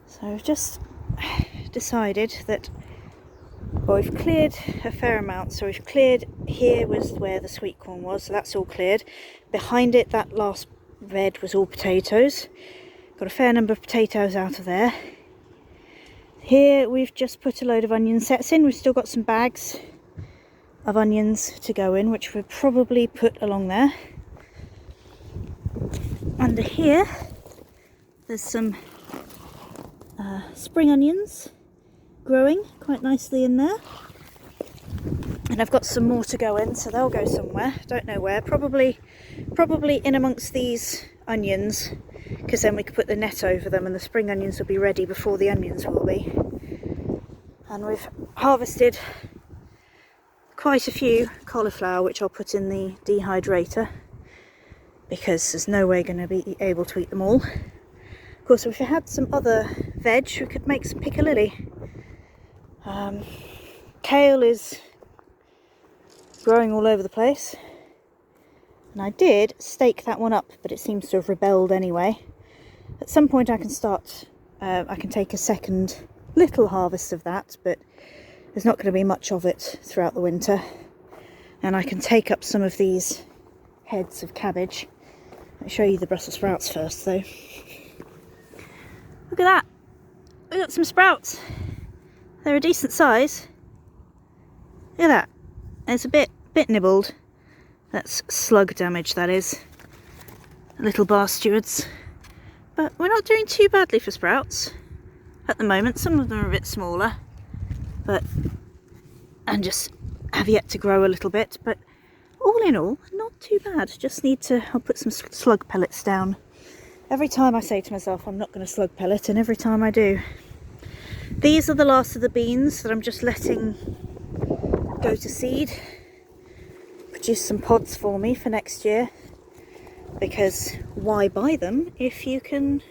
So I've just decided that, well, we've cleared a fair amount. So we've cleared, here was where the sweet corn was, so that's all cleared. Behind it, that last bed was all potatoes. Got a fair number of potatoes out of there. Here we've just put a load of onion sets in. We've still got some bags of onions to go in, which we'll probably put along there. Under here there's some spring onions growing quite nicely in there, and I've got some more to go in, so they'll go somewhere, don't know where, probably in amongst these onions, because then we could put the net over them and the spring onions will be ready before the onions will be. And we've harvested quite a few cauliflower, which I'll put in the dehydrator because there's no way going to be able to eat them all. Of course, if we had some other veg, we could make some piccalilli. Kale is growing all over the place, and I did stake that one up, but it seems to have rebelled anyway. At some point I can take a second little harvest of that, but there's not going to be much of it throughout the winter. And I can take up some of these heads of cabbage. I'll show you the Brussels sprouts first though. Look at that! We got some sprouts. They're a decent size. Look at that. It's a bit nibbled. That's slug damage, that is. Little bar stewards. But we're not doing too badly for sprouts at the moment. Some of them are a bit smaller, and just have yet to grow a little bit, but all in all, not too bad. Just need to, I'll put some slug pellets down. Every time I say to myself I'm not going to slug pellet, and every time I do. These are the last of the beans that I'm just letting go to seed. Produce some pods for me for next year, because why buy them if you can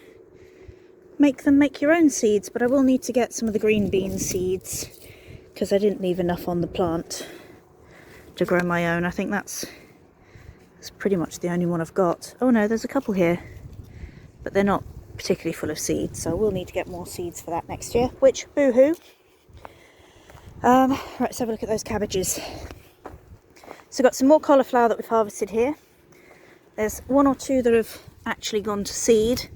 make your own seeds? But I will need to get some of the green bean seeds, because I didn't leave enough on the plant to grow my own. I think that's pretty much the only one I've got. Oh no, there's a couple here, but they're not particularly full of seeds, so I will need to get more seeds for that next year, which, boo-hoo. Right, let's have a look at those cabbages. So I've got some more cauliflower that we've harvested here. There's one or two that have actually gone to seed,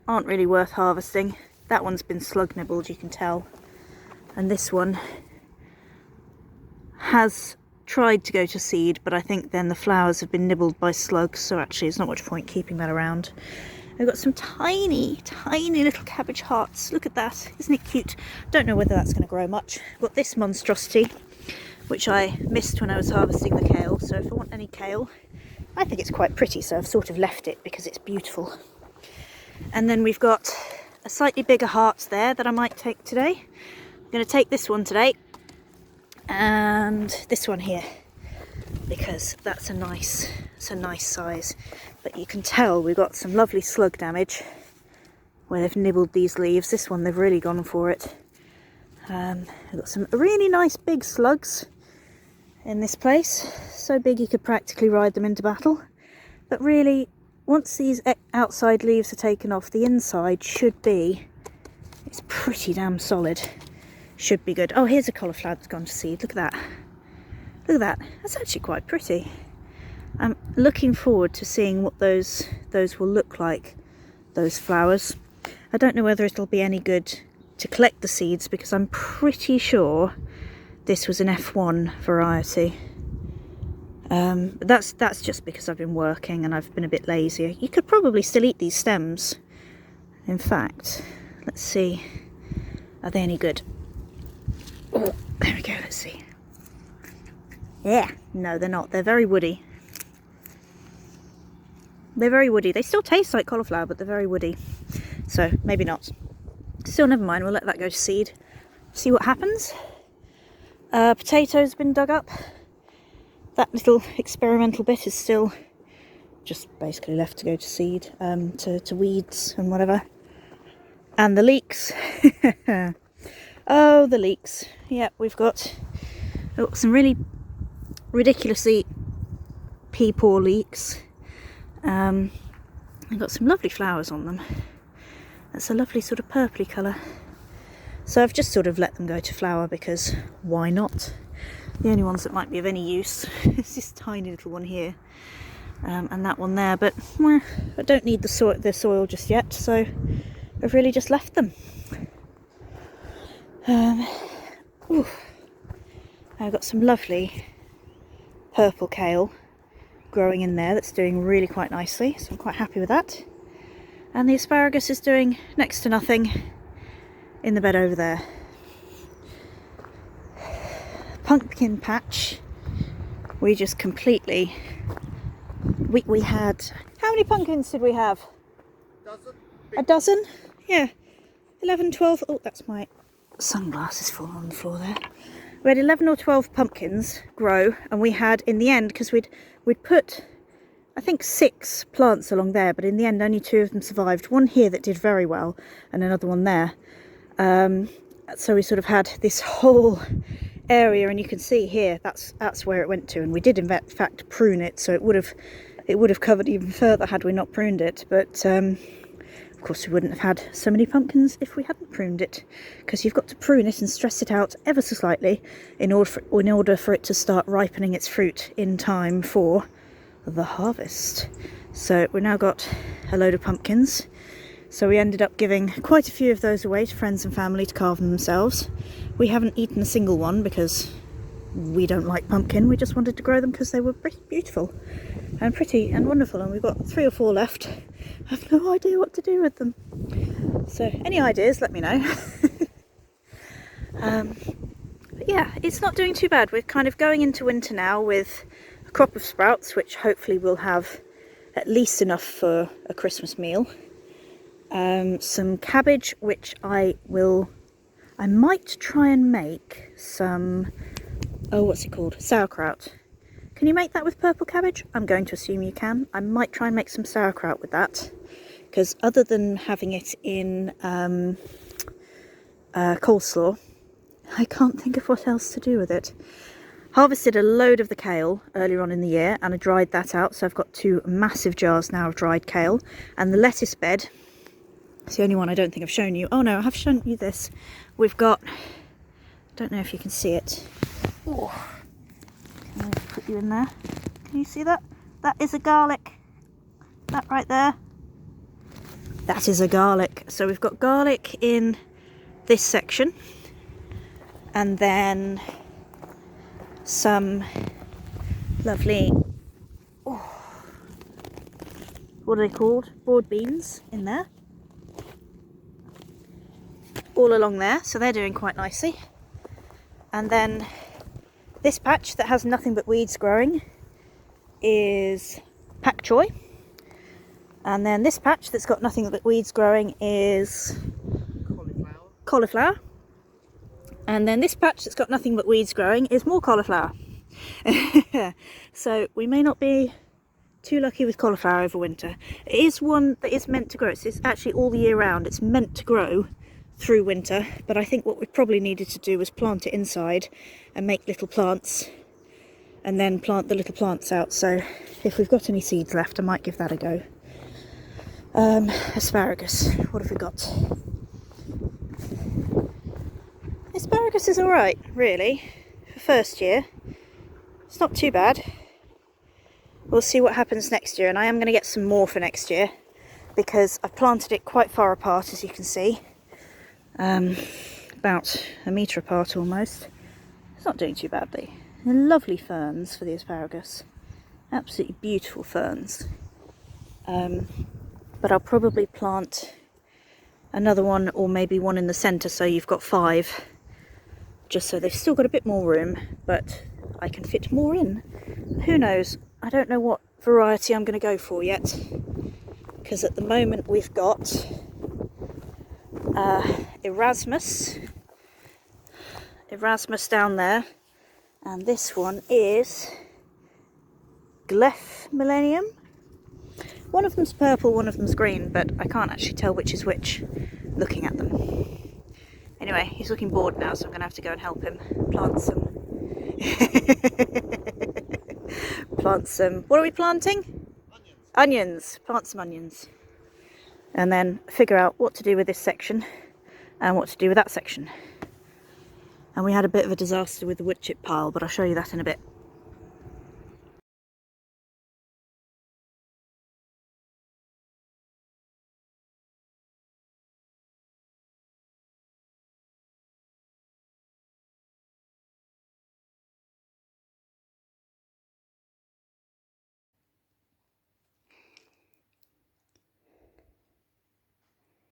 aren't really worth harvesting. That one's been slug nibbled, you can tell. And this one has tried to go to seed, but I think then the flowers have been nibbled by slugs, so actually there's not much point keeping that around. I've got some tiny little cabbage hearts. Look at that, isn't it cute? Don't know whether that's going to grow much. I've got this monstrosity, which I missed when I was harvesting the kale, so if I want any kale, I think it's quite pretty, so I've sort of left it because it's beautiful. And then we've got a slightly bigger heart there that I might take today. I'm going to take this one today, and this one here, because that's a nice size. But you can tell we've got some lovely slug damage where they've nibbled these leaves. This one, they've really gone for it. We've got some really nice big slugs in this place, so big you could practically ride them into battle. But really, once these outside leaves are taken off, the inside it's pretty damn solid. Should be good. Oh, here's a cauliflower that's gone to seed. Look at that. Look at that. That's actually quite pretty. I'm looking forward to seeing what those will look like, those flowers. I don't know whether it'll be any good to collect the seeds, because I'm pretty sure this was an F1 variety. That's just because I've been working and I've been a bit lazy. You could probably still eat these stems. In fact, let's see. Are they any good? Oh, there we go, let's see. Yeah, no, they're not. They're very woody. They're very woody. They still taste like cauliflower, but they're very woody. So, maybe not. Still, never mind. We'll let that go to seed. See what happens. Potatoes been dug up. That little experimental bit is still just basically left to go to seed, to weeds and whatever. And the leeks. Oh, the leeks. Yeah, we've got some really ridiculously pea-poor leeks. They've got some lovely flowers on them. That's a lovely sort of purpley colour. So I've just sort of let them go to flower because why not? The only ones that might be of any use is this tiny little one here and that one there, but I don't need the soil just yet, so I've really just left them. I've got some lovely purple kale growing in there that's doing really quite nicely, so I'm quite happy with that. And the asparagus is doing next to nothing in the bed over there. Pumpkin patch, we just completely, we had, how many pumpkins did we have? A dozen? Yeah, 11, 12, oh that's my sunglasses falling on the floor there. We had 11 or 12 pumpkins grow, and we had, in the end, because we'd put, I think 6 plants along there, but in the end only 2 of them survived. One here that did very well, and another one there. So we sort of had this whole area, and you can see here that's where it went to, and we did in fact prune it, so it would have covered even further had we not pruned it. But of course we wouldn't have had so many pumpkins if we hadn't pruned it, because you've got to prune it and stress it out ever so slightly in order for it to start ripening its fruit in time for the harvest. So we've now got a load of pumpkins, so we ended up giving quite a few of those away to friends and family to carve them themselves. We haven't eaten a single one because we don't like pumpkin, we just wanted to grow them because they were pretty beautiful and pretty and wonderful, and we've got 3 or 4 left. I have no idea what to do with them, so any ideas let me know. But yeah, it's not doing too bad. We're kind of going into winter now with a crop of sprouts, which hopefully will have at least enough for a Christmas meal. Some cabbage, which I might try and make some, oh what's it called, sauerkraut. Can you make that with purple cabbage? I'm going to assume you can. I might try and make some sauerkraut with that, because other than having it in coleslaw, I can't think of what else to do with it. Harvested a load of the kale earlier on in the year, and I dried that out, so I've got 2 massive jars now of dried kale. And the lettuce bed, it's the only one I don't think I've shown you. Oh no, I have shown you this. We've got, I don't know if you can see it. Oh, can I put you in there? Can you see that? That is a garlic. That right there. That is a garlic. So we've got garlic in this section, and then some lovely, what are they called? Broad beans in there. All along there, so they're doing quite nicely. And then this patch that has nothing but weeds growing is pak choy. And then this patch that's got nothing but weeds growing is cauliflower. And then this patch that's got nothing but weeds growing is more cauliflower. So we may not be too lucky with cauliflower over winter. It is one that is meant to grow. It's actually all the year round. It's meant to grow through winter, but I think what we probably needed to do was plant it inside and make little plants, and then plant the little plants out. So if we've got any seeds left, I might give that a go. Asparagus, what have we got? Asparagus is alright, really, for first year. It's not too bad. We'll see what happens next year, and I am going to get some more for next year, because I've planted it quite far apart, as you can see. About a metre apart almost. It's not doing too badly. They're lovely ferns for the asparagus. Absolutely beautiful ferns. But I'll probably plant another one, or maybe one in the centre, so you've got 5. Just so they've still got a bit more room, but I can fit more in. Who knows? I don't know what variety I'm going to go for yet, because at the moment we've got Erasmus down there, and this one is Gleph Millennium. One of them's purple, one of them's green, but I can't actually tell which is which looking at them. Anyway, he's looking bored now, so I'm going to have to go and help him plant some. Plant some. What are we planting? Onions. Onions. Plant some onions. and then figure out what to do with this section and what to do with that section. And we had a bit of a disaster with the wood chip pile, but I'll show you that in a bit.